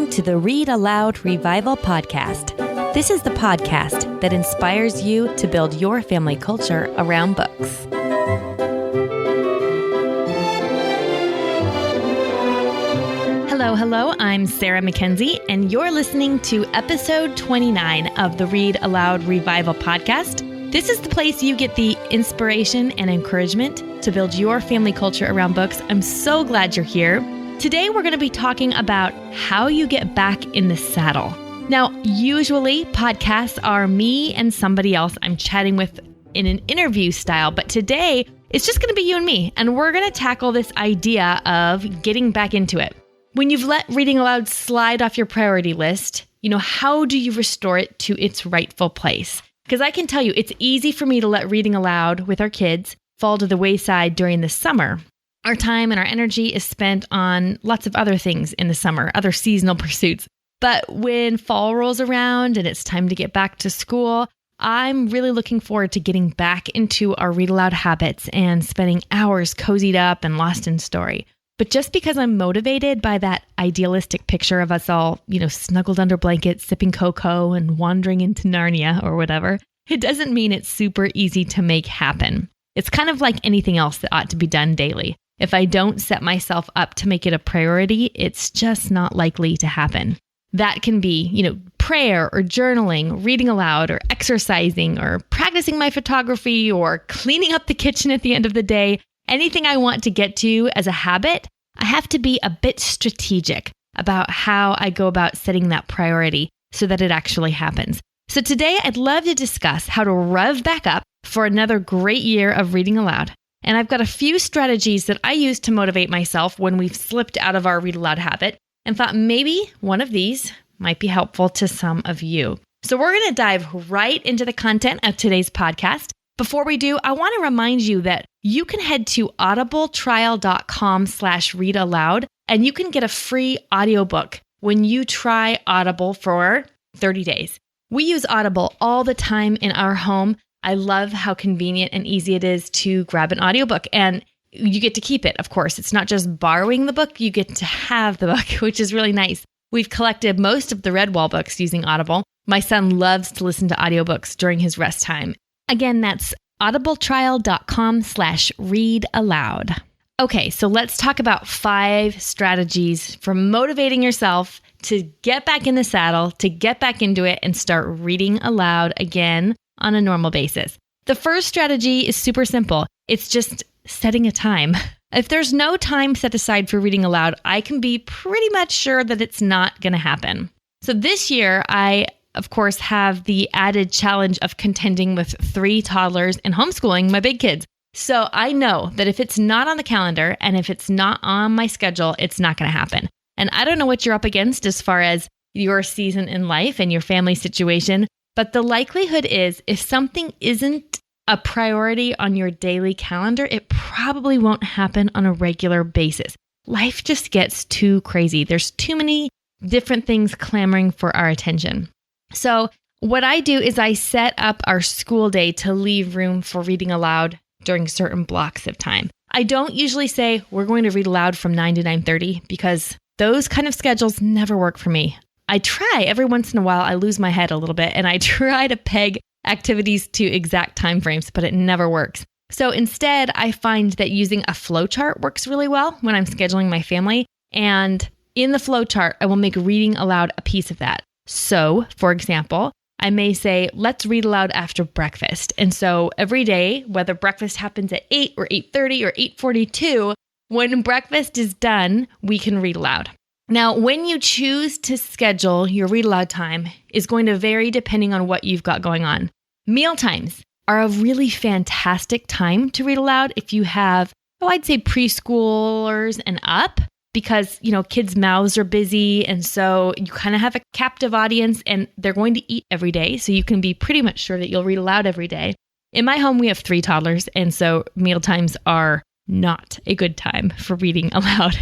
listening to the Read-Aloud Revival podcast. This is the podcast that inspires you to build your family culture around books. Hello, I'm Sarah Mackenzie, and you're listening to episode 29 of the Read-Aloud Revival podcast. This is the place you get the inspiration and encouragement to build your family culture around books. I'm so glad you're here. Today, we're going to be talking about how you get back in the saddle. Now, usually podcasts are me and somebody else I'm chatting with in an interview style, but today it's just going to be you and me, and we're going to tackle this idea of getting back into it. When you've let reading aloud slide off your priority list, how do you restore it to its rightful place? Because I can tell you, it's easy for me to let reading aloud with our kids fall to the wayside during the summer. Our time and our energy is spent on lots of other things in the summer, other seasonal pursuits. But when fall rolls around and it's time to get back to school, I'm really looking forward to getting back into our read aloud habits and spending hours cozied up and lost in story. But just because I'm motivated by that idealistic picture of us all, snuggled under blankets, sipping cocoa and wandering into Narnia or whatever, it doesn't mean it's super easy to make happen. It's kind of like anything else that ought to be done daily. If I don't set myself up to make it a priority, it's just not likely to happen. That can be, prayer or journaling, reading aloud or exercising or practicing my photography or cleaning up the kitchen at the end of the day. Anything I want to get to as a habit, I have to be a bit strategic about how I go about setting that priority so that it actually happens. So today I'd love to discuss how to rev back up for another great year of reading aloud. And I've got a few strategies that I use to motivate myself when we've slipped out of our read aloud habit and thought maybe one of these might be helpful to some of you. So we're going to dive right into the content of today's podcast. Before we do, I want to remind you that you can head to audibletrial.com/readaloud and you can get a free audiobook when you try Audible for 30 days. We use Audible all the time in our home. I love how convenient and easy it is to grab an audiobook, and you get to keep it, of course. It's not just borrowing the book, you get to have the book, which is really nice. We've collected most of the Redwall books using Audible. My son loves to listen to audiobooks during his rest time. Again, that's audibletrial.com/readaloud. Okay, so let's talk about 5 strategies for motivating yourself to get back in the saddle, to get back into it and start reading aloud again on a normal basis. The first strategy is super simple. It's just setting a time. If there's no time set aside for reading aloud, I can be pretty much sure that it's not going to happen. So this year, I, of course, have the added challenge of contending with 3 toddlers and homeschooling my big kids. So I know that if it's not on the calendar and if it's not on my schedule, it's not going to happen. And I don't know what you're up against as far as your season in life and your family situation, but the likelihood is if something isn't a priority on your daily calendar, it probably won't happen on a regular basis. Life just gets too crazy. There's too many different things clamoring for our attention. So what I do is I set up our school day to leave room for reading aloud during certain blocks of time. I don't usually say we're going to read aloud from 9 to 9:30 because those kind of schedules never work for me. I try every once in a while, I lose my head a little bit and I try to peg activities to exact timeframes, but it never works. So instead, I find that using a flowchart works really well when I'm scheduling my family. And in the flowchart, I will make reading aloud a piece of that. So, for example, I may say, let's read aloud after breakfast. And so every day, whether breakfast happens at 8 or 8:30 or 8:42, when breakfast is done, we can read aloud. Now, when you choose to schedule your read aloud time is going to vary depending on what you've got going on. Meal times are a really fantastic time to read aloud if you have, I'd say preschoolers and up, because, kids' mouths are busy. And so you kind of have a captive audience and they're going to eat every day. So you can be pretty much sure that you'll read aloud every day. In my home, we have 3 toddlers. And so meal times are not a good time for reading aloud.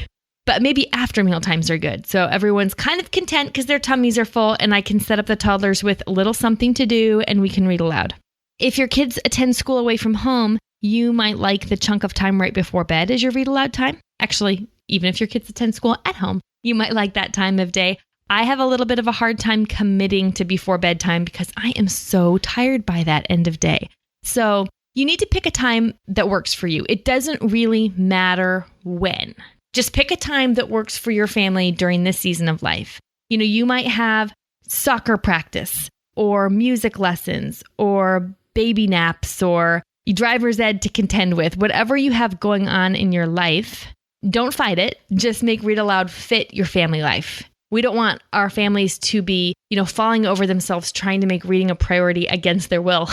But maybe after meal times are good. So everyone's kind of content because their tummies are full and I can set up the toddlers with a little something to do and we can read aloud. If your kids attend school away from home, you might like the chunk of time right before bed as your read aloud time. Actually, even if your kids attend school at home, you might like that time of day. I have a little bit of a hard time committing to before bedtime because I am so tired by that end of day. So you need to pick a time that works for you. It doesn't really matter when. Just pick a time that works for your family during this season of life. You might have soccer practice or music lessons or baby naps or driver's ed to contend with. Whatever you have going on in your life, don't fight it. Just make Read Aloud fit your family life. We don't want our families to be, falling over themselves trying to make reading a priority against their will.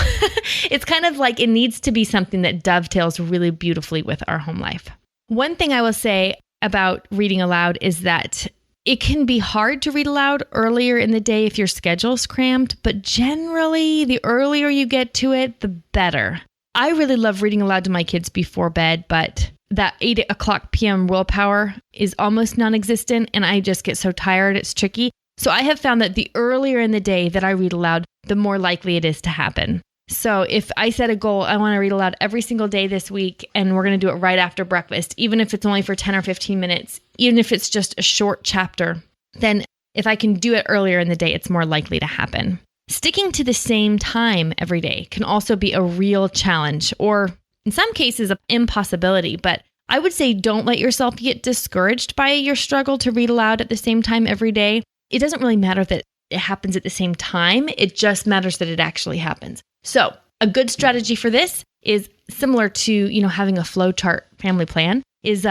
It's kind of like it needs to be something that dovetails really beautifully with our home life. One thing I will say about reading aloud is that it can be hard to read aloud earlier in the day if your schedule's crammed, but generally the earlier you get to it, the better. I really love reading aloud to my kids before bed, but that 8 p.m. willpower is almost non-existent and I just get so tired, it's tricky. So I have found that the earlier in the day that I read aloud, the more likely it is to happen. So if I set a goal, I want to read aloud every single day this week, and we're going to do it right after breakfast, even if it's only for 10 or 15 minutes, even if it's just a short chapter, then if I can do it earlier in the day, it's more likely to happen. Sticking to the same time every day can also be a real challenge, or in some cases, an impossibility. But I would say don't let yourself get discouraged by your struggle to read aloud at the same time every day. It doesn't really matter that it happens at the same time. It just matters that it actually happens. So a good strategy for this is similar to, having a flowchart family plan, is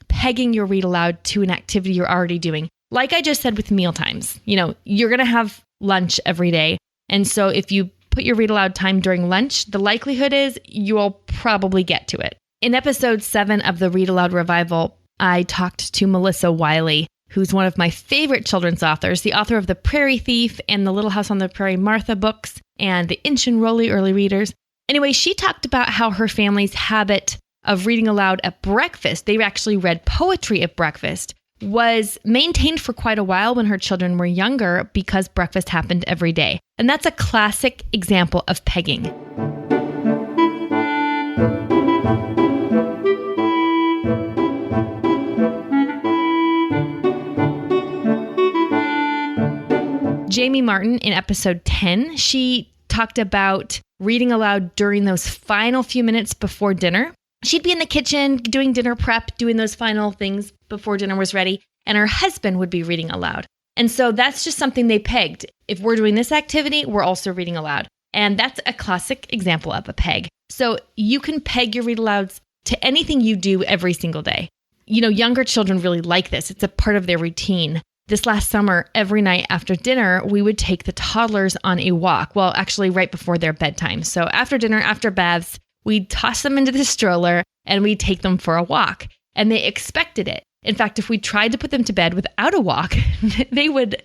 pegging your read aloud to an activity you're already doing. Like I just said with meal times, you're going to have lunch every day. And so if you put your read aloud time during lunch, the likelihood is you'll probably get to it. In episode 7 of the Read-Aloud Revival, I talked to Melissa Wiley, who's one of my favorite children's authors, the author of The Prairie Thief and the Little House on the Prairie Martha books and the Inch and Rolly early readers. Anyway, she talked about how her family's habit of reading aloud at breakfast, they actually read poetry at breakfast, was maintained for quite a while when her children were younger because breakfast happened every day. And that's a classic example of pegging. Jamie Martin in episode 10, she talked about reading aloud during those final few minutes before dinner. She'd be in the kitchen doing dinner prep, doing those final things before dinner was ready, and her husband would be reading aloud. And so that's just something they pegged. If we're doing this activity, we're also reading aloud. And that's a classic example of a peg. So you can peg your read alouds to anything you do every single day. Younger children really like this. It's a part of their routine. This last summer, every night after dinner, we would take the toddlers on a walk. Well, actually right before their bedtime. So after dinner, after baths, we'd toss them into the stroller and we'd take them for a walk. And they expected it. In fact, if we tried to put them to bed without a walk, they would,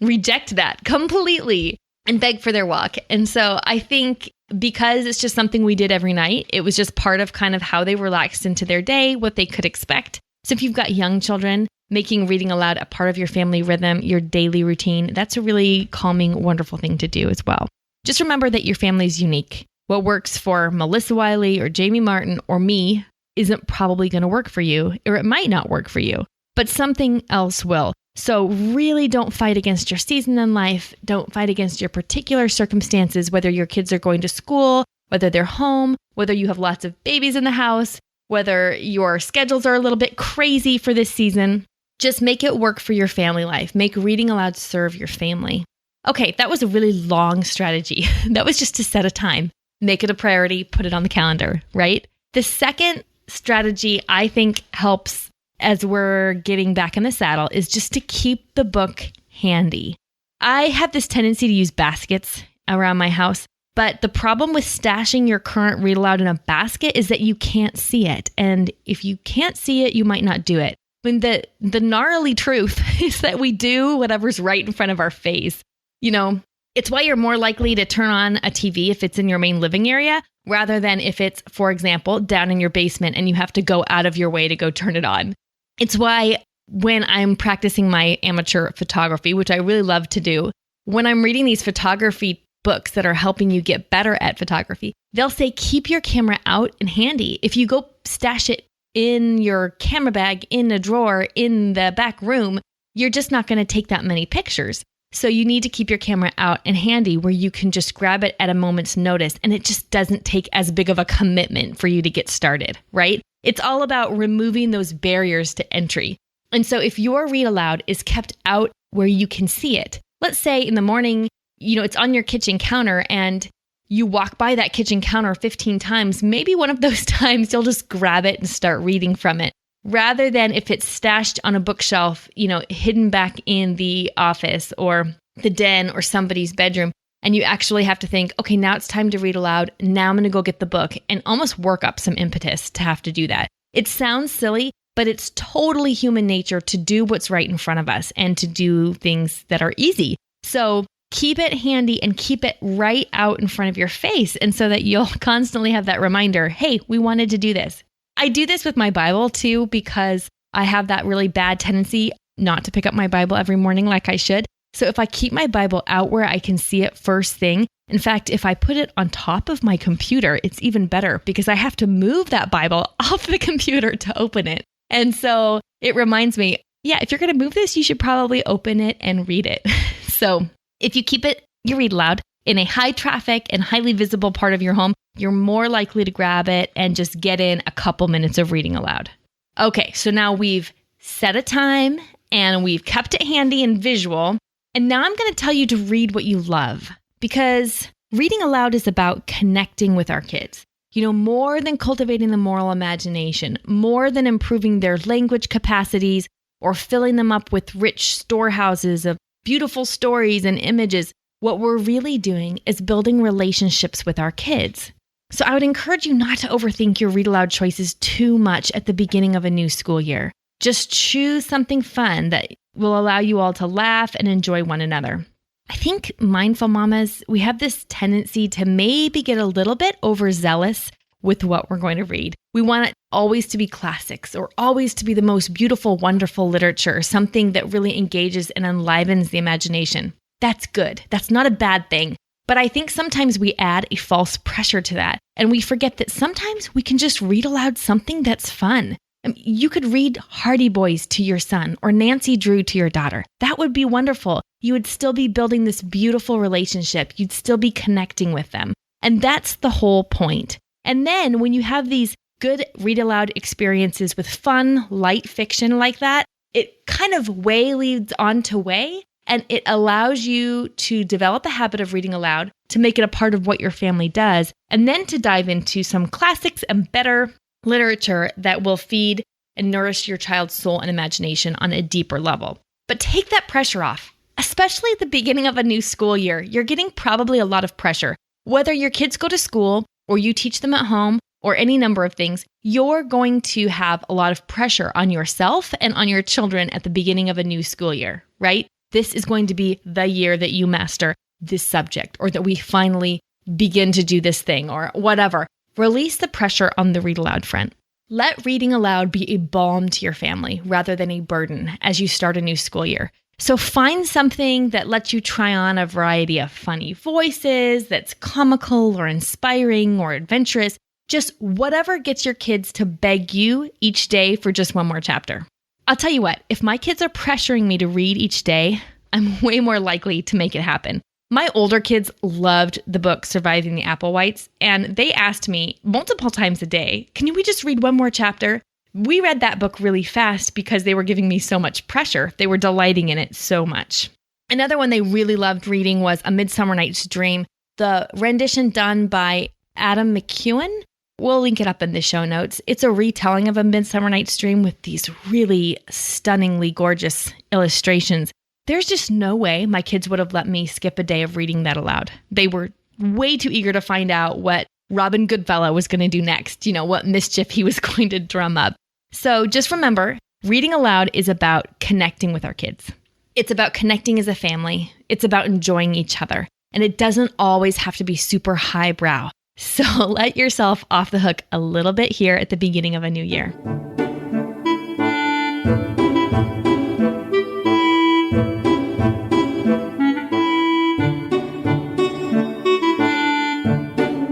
reject that completely and beg for their walk. And so I think because it's just something we did every night, it was just part of kind of how they relaxed into their day, what they could expect. So if you've got young children, making reading aloud a part of your family rhythm, your daily routine, that's a really calming, wonderful thing to do as well. Just remember that your family is unique. What works for Melissa Wiley or Jamie Martin or me isn't probably going to work for you, or it might not work for you, but something else will. So really don't fight against your season in life. Don't fight against your particular circumstances, whether your kids are going to school, whether they're home, whether you have lots of babies in the house, whether your schedules are a little bit crazy for this season. Just make it work for your family life. Make reading aloud serve your family. Okay, that was a really long strategy. That was just to set a time. Make it a priority, put it on the calendar, right? The second strategy I think helps as we're getting back in the saddle is just to keep the book handy. I have this tendency to use baskets around my house, but the problem with stashing your current read aloud in a basket is that you can't see it. And if you can't see it, you might not do it. I mean, the gnarly truth is that we do whatever's right in front of our face. It's why you're more likely to turn on a TV if it's in your main living area, rather than if it's, for example, down in your basement and you have to go out of your way to go turn it on. It's why when I'm practicing my amateur photography, which I really love to do, when I'm reading these photography books that are helping you get better at photography, they'll say, keep your camera out and handy. If you go stash it in your camera bag, in a drawer, in the back room, you're just not going to take that many pictures. So you need to keep your camera out and handy where you can just grab it at a moment's notice, and it just doesn't take as big of a commitment for you to get started, right? It's all about removing those barriers to entry. And so if your read aloud is kept out where you can see it, let's say in the morning, it's on your kitchen counter and you walk by that kitchen counter 15 times, maybe one of those times you'll just grab it and start reading from it. Rather than if it's stashed on a bookshelf, hidden back in the office or the den or somebody's bedroom, and you actually have to think, okay, now it's time to read aloud. Now I'm going to go get the book and almost work up some impetus to have to do that. It sounds silly, but it's totally human nature to do what's right in front of us and to do things that are easy. So keep it handy and keep it right out in front of your face, and so that you'll constantly have that reminder, hey, we wanted to do this. I do this with my Bible too, because I have that really bad tendency not to pick up my Bible every morning like I should. So if I keep my Bible out where I can see it first thing, in fact, if I put it on top of my computer, it's even better because I have to move that Bible off the computer to open it. And so it reminds me, if you're going to move this, you should probably open it and read it. So if you keep it, you read aloud, in a high traffic and highly visible part of your home, you're more likely to grab it and just get in a couple minutes of reading aloud. Okay, so now we've set a time and we've kept it handy and visual. And now I'm going to tell you to read what you love, because reading aloud is about connecting with our kids. More than cultivating the moral imagination, more than improving their language capacities or filling them up with rich storehouses of beautiful stories and images. What we're really doing is building relationships with our kids. So I would encourage you not to overthink your read aloud choices too much at the beginning of a new school year. Just choose something fun that will allow you all to laugh and enjoy one another. I think mindful mamas, we have this tendency to maybe get a little bit overzealous with what we're going to read. We want it always to be classics or always to be the most beautiful, wonderful literature, or something that really engages and enlivens the imagination. That's good. That's not a bad thing. But I think sometimes we add a false pressure to that, and we forget that sometimes we can just read aloud something that's fun. You could read Hardy Boys to your son or Nancy Drew to your daughter. That would be wonderful. You would still be building this beautiful relationship. You'd still be connecting with them. And that's the whole point. And then when you have these good read aloud experiences with fun, light fiction like that, it kind of way leads on to way. And it allows you to develop a habit of reading aloud, to make it a part of what your family does, and then to dive into some classics and better literature that will feed and nourish your child's soul and imagination on a deeper level. But take that pressure off, especially at the beginning of a new school year. You're getting probably a lot of pressure. Whether your kids go to school or you teach them at home or any number of things, you're going to have a lot of pressure on yourself and on your children at the beginning of a new school year, right? This is going to be the year that you master this subject, or that we finally begin to do this thing, or whatever. Release the pressure on the read aloud front. Let reading aloud be a balm to your family rather than a burden as you start a new school year. So find something that lets you try on a variety of funny voices, that's comical or inspiring or adventurous. Just whatever gets your kids to beg you each day for just one more chapter. I'll tell you what, if my kids are pressuring me to read each day, I'm way more likely to make it happen. My older kids loved the book Surviving the Applewhites, and they asked me multiple times a day, can we just read one more chapter? We read that book really fast because they were giving me so much pressure. They were delighting in it so much. Another one they really loved reading was A Midsummer Night's Dream, the rendition done by Adam McEwen. We'll link it up in the show notes. It's a retelling of A Midsummer Night's Dream with these really stunningly gorgeous illustrations. There's just no way my kids would have let me skip a day of reading that aloud. They were way too eager to find out what Robin Goodfellow was going to do next, what mischief he was going to drum up. So just remember, reading aloud is about connecting with our kids. It's about connecting as a family. It's about enjoying each other. And it doesn't always have to be super highbrow. So let yourself off the hook a little bit here at the beginning of a new year.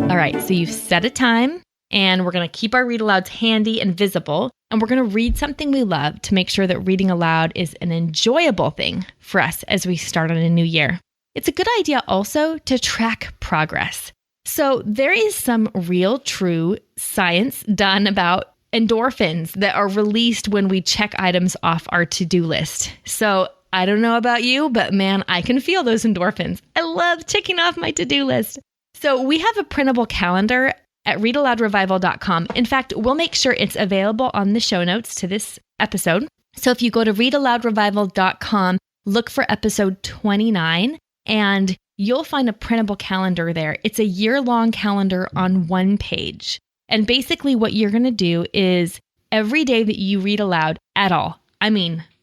All right, so you've set a time, And we're going to keep our read alouds handy and visible. And we're going to read something we love to make sure that reading aloud is an enjoyable thing for us as we start on a new year. It's a good idea also to track progress. So there is some real, true science done about endorphins that are released when we check items off our to-do list. So I don't know about you, but man, I can feel those endorphins. I love checking off my to-do list. So we have a printable calendar at readaloudrevival.com. In fact, we'll make sure it's available on the show notes to this episode. So if you go to readaloudrevival.com, look for episode 29, and you'll find a printable calendar there. It's a year-long calendar on one page. And basically what you're going to do is every day that you read aloud at all,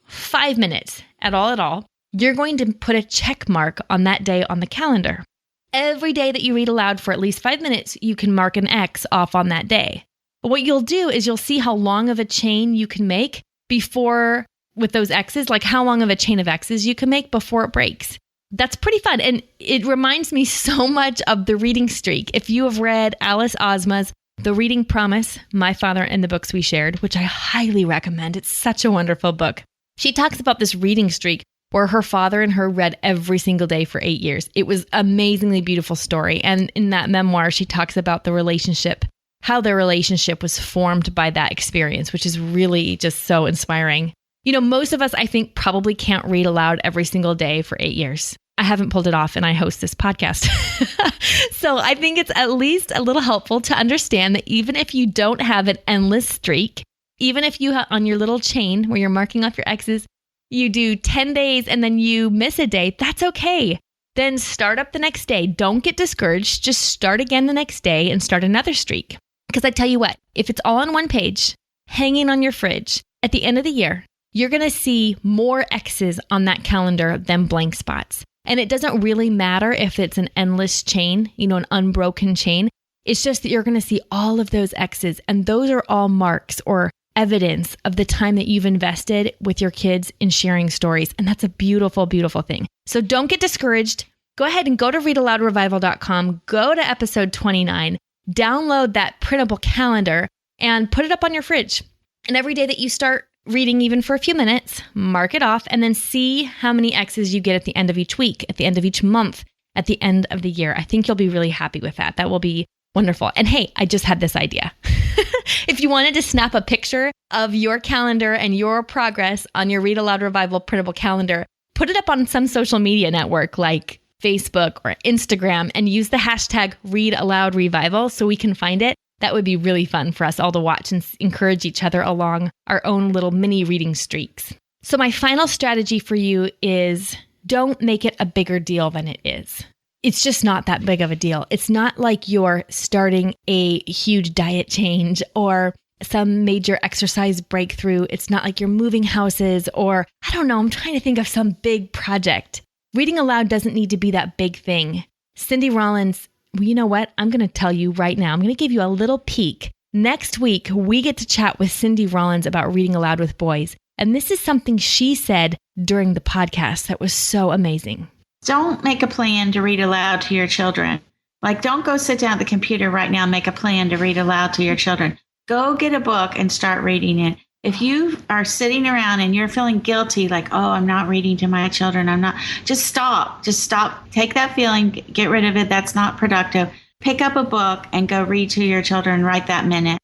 5 minutes at all, you're going to put a check mark on that day on the calendar. Every day that you read aloud for at least 5 minutes, you can mark an X off on that day. But what you'll do is you'll see how long of a chain you can make before, with those X's, like how long of a chain of X's you can make before it breaks. That's pretty fun. And it reminds me so much of the reading streak. If you have read Alice Ozma's The Reading Promise, My Father and the Books We Shared, which I highly recommend. It's such a wonderful book. She talks about this reading streak where her father and her read every single day for 8 years. It was an amazingly beautiful story. And in that memoir, she talks about the relationship, how their relationship was formed by that experience, which is really just so inspiring. Most of us, I think, probably can't read aloud every single day for 8 years. I haven't pulled it off, and I host this podcast. So I think it's at least a little helpful to understand that even if you don't have an endless streak, even if you have on your little chain where you're marking off your X's, you do 10 days and then you miss a day, that's okay. Then start up the next day. Don't get discouraged. Just start again the next day and start another streak. Because I tell you what, if it's all on one page, hanging on your fridge, at the end of the year, you're going to see more X's on that calendar than blank spots. And it doesn't really matter if it's an endless chain, an unbroken chain. It's just that you're going to see all of those X's. And those are all marks or evidence of the time that you've invested with your kids in sharing stories. And that's a beautiful, beautiful thing. So don't get discouraged. Go ahead and go to readaloudrevival.com, go to episode 29, download that printable calendar and put it up on your fridge. And every day that you start reading, even for a few minutes, mark it off and then see how many X's you get at the end of each week, at the end of each month, at the end of the year. I think you'll be really happy with that. That will be wonderful. And hey, I just had this idea. If you wanted to snap a picture of your calendar and your progress on your Read Aloud Revival printable calendar, put it up on some social media network like Facebook or Instagram and use the hashtag Read-Aloud Revival so we can find it. That would be really fun for us all to watch and encourage each other along our own little mini reading streaks. So my final strategy for you is don't make it a bigger deal than it is. It's just not that big of a deal. It's not like you're starting a huge diet change or some major exercise breakthrough. It's not like you're moving houses or, I'm trying to think of some big project. Reading aloud doesn't need to be that big thing. Cindy Rollins, well, you know what? I'm going to tell you right now. I'm going to give you a little peek. Next week, we get to chat with Cindy Rollins about reading aloud with boys. And this is something she said during the podcast that was so amazing. Don't make a plan to read aloud to your children. Don't go sit down at the computer right now and make a plan to read aloud to your children. Go get a book and start reading it. If you are sitting around and you're feeling guilty, I'm not reading to my children, just stop. Take that feeling, get rid of it. That's not productive. Pick up a book and go read to your children right that minute.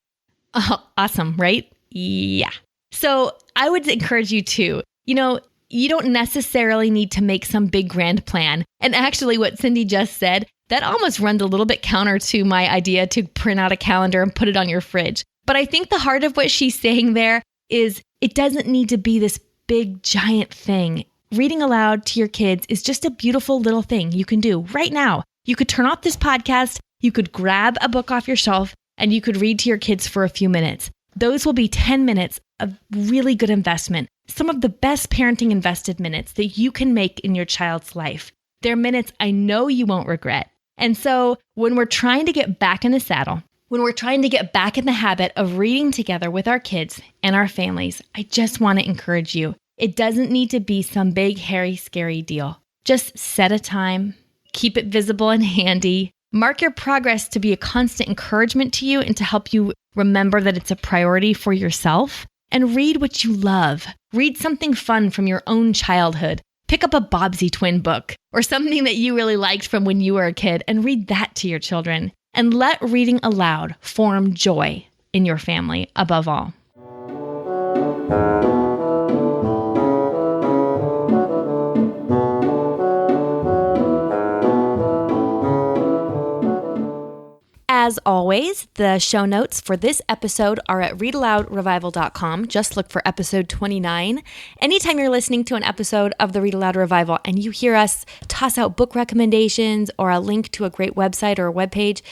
Oh, awesome, right? Yeah. So I would encourage you to, you don't necessarily need to make some big grand plan. And actually what Cindy just said, that almost runs a little bit counter to my idea to print out a calendar and put it on your fridge. But I think the heart of what she's saying there is it doesn't need to be this big, giant thing. Reading aloud to your kids is just a beautiful little thing you can do right now. You could turn off this podcast, you could grab a book off your shelf, and you could read to your kids for a few minutes. Those will be 10 minutes of really good investment. Some of the best parenting invested minutes that you can make in your child's life. They're minutes I know you won't regret. And so when we're trying to get back in the saddle, when we're trying to get back in the habit of reading together with our kids and our families, I just want to encourage you. It doesn't need to be some big, hairy, scary deal. Just set a time, keep it visible and handy, Mark your progress to be a constant encouragement to you and to help you remember that it's a priority for yourself. And read what you love. Read something fun from your own childhood. Pick up a Bobbsey Twin book or something that you really liked from when you were a kid and read that to your children. And let reading aloud form joy in your family above all. As always, the show notes for this episode are at readaloudrevival.com. Just look for episode 29. Anytime you're listening to an episode of the Read Aloud Revival and you hear us toss out book recommendations or a link to a great website or a webpage,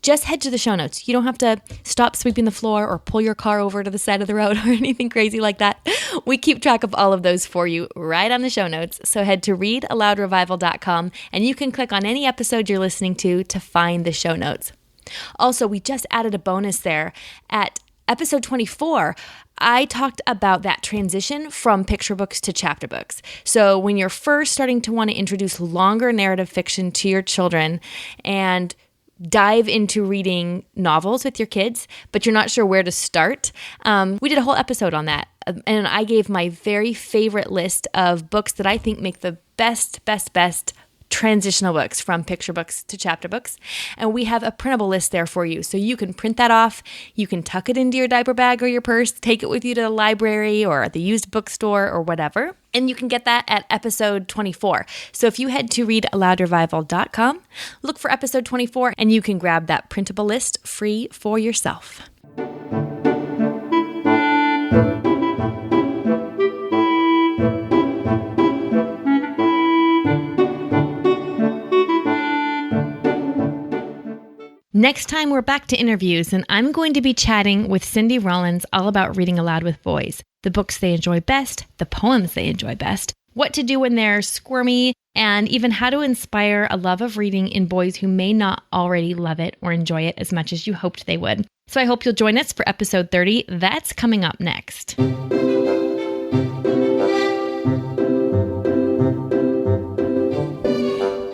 just head to the show notes. You don't have to stop sweeping the floor or pull your car over to the side of the road or anything crazy like that. We keep track of all of those for you right on the show notes. So head to readaloudrevival.com and you can click on any episode you're listening to find the show notes. Also, we just added a bonus there. At episode 24, I talked about that transition from picture books to chapter books. So when you're first starting to want to introduce longer narrative fiction to your children and dive into reading novels with your kids, but you're not sure where to start, we did a whole episode on that. And I gave my very favorite list of books that I think make the best transitional books from picture books to chapter books. And we have a printable list there for you. So you can print that off. You can tuck it into your diaper bag or your purse, take it with you to the library or at the used bookstore or whatever. And you can get that at episode 24. So if you head to readaloudrevival.com, look for episode 24, and you can grab that printable list free for yourself. Next time, we're back to interviews, and I'm going to be chatting with Cindy Rollins all about reading aloud with boys, the books they enjoy best, the poems they enjoy best, what to do when they're squirmy, and even how to inspire a love of reading in boys who may not already love it or enjoy it as much as you hoped they would. So I hope you'll join us for episode 30. That's coming up next.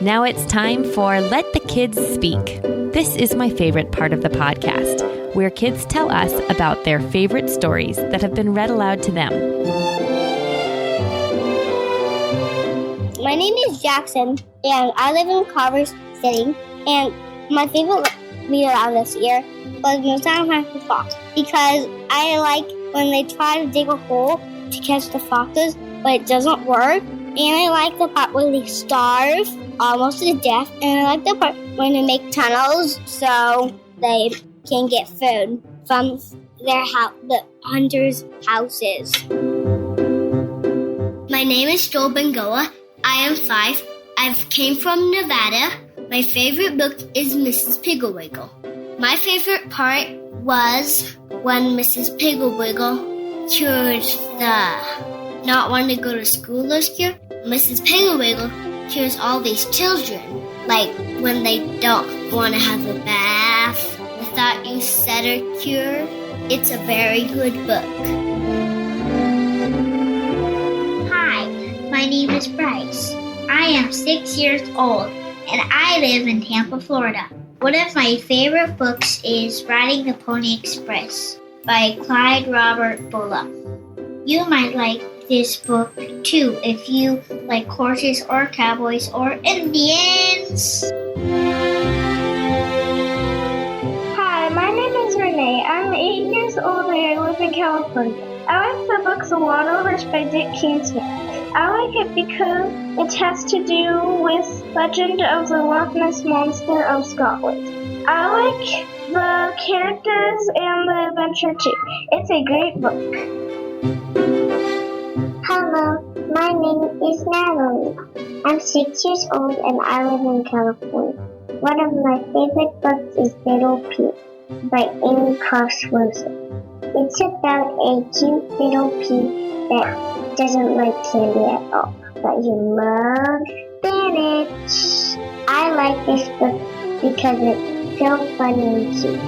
Now it's time for Let the Kids Speak. This is my favorite part of the podcast, where kids tell us about their favorite stories that have been read aloud to them. My name is Jackson, and I live in Culver City, and my favorite read aloud this year was No Time for Fox, because I like when they try to dig a hole to catch the foxes, but it doesn't work. And I like the part where they starve almost to death. And I like the part when they make tunnels so they can get food from the hunters' houses. My name is Joel Bengoa. I am 5. I came from Nevada. My favorite book is Mrs. Pigglewiggle. My favorite part was when Mrs. Pigglewiggle cured the not wanting to go to school this year. Mrs. Pigglewiggle cures all these children, like when they don't want to have a bath. I thought you said a cure. It's a very good book. Hi, my name is Bryce. I am 6 years old, and I live in Tampa, Florida. One of my favorite books is Riding the Pony Express by Clyde Robert Bullock. You might like this book too if you like horses or cowboys or Indians. Hi, my name is Renee. I'm 8 years old and I live in California. I like the book The Water Witch by Dick Kingsmith. I like it because it has to do with Legend of the Loch Ness Monster of Scotland. I like the characters and the adventure too. It's a great book. Hello, my name is Natalie. I'm 6 years old and I live in California. One of my favorite books is Little Pea by Amy Cross Wilson. It's about a cute little pea that doesn't like candy at all, but he loves spinach. I like this book because it's so funny and cute.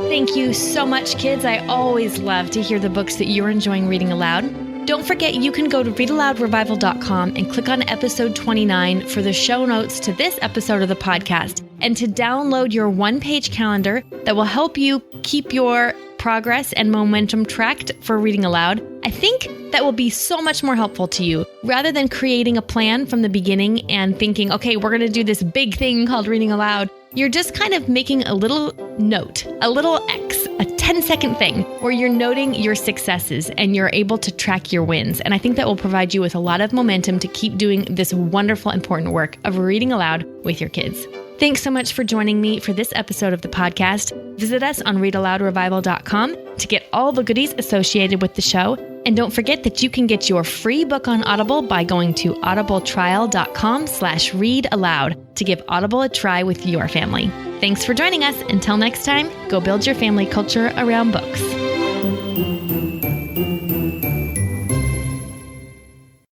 Thank you so much, kids. I always love to hear the books that you're enjoying reading aloud. Don't forget, you can go to readaloudrevival.com and click on episode 29 for the show notes to this episode of the podcast and to download your one-page calendar that will help you keep your progress and momentum tracked for reading aloud. I think that will be so much more helpful to you rather than creating a plan from the beginning and thinking, okay, we're going to do this big thing called reading aloud. You're just kind of making a little note, a little X, a 10-second thing where you're noting your successes and you're able to track your wins. And I think that will provide you with a lot of momentum to keep doing this wonderful, important work of reading aloud with your kids. Thanks so much for joining me for this episode of the podcast. Visit us on readaloudrevival.com to get all the goodies associated with the show. And don't forget that you can get your free book on Audible by going to audibletrial.com/readaloud to give Audible a try with your family. Thanks for joining us. Until next time, go build your family culture around books.